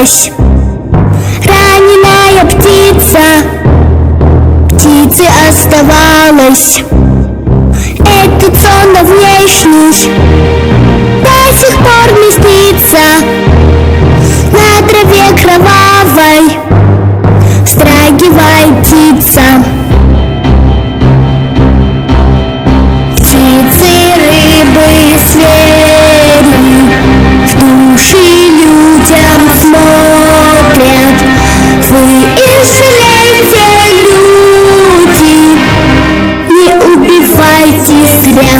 осталась раненая птица, птице оставалось этот сон на внешний до сих пор не спится. На траве кровавой вздрагивает птица. Птицы, рыбы, звери в души людям смотрят. Вы их жалейте, люди, не убивайте зря.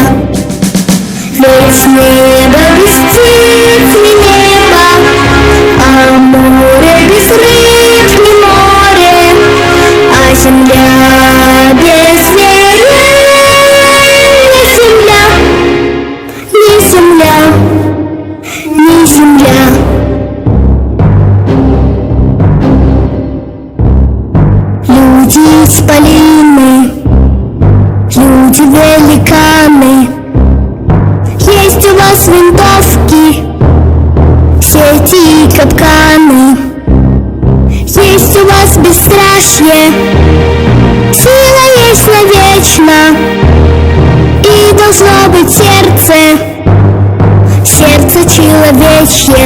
Ведь небо без птиц не небо, а море без рыб не море, а земля без зверя не земля, не земля, не земля. Люди исполины, люди великаны. Есть у вас винтовки, сети и капканы. Есть у вас бесстрашие, сила есть навечно. И должно быть сердце, сердце человечье.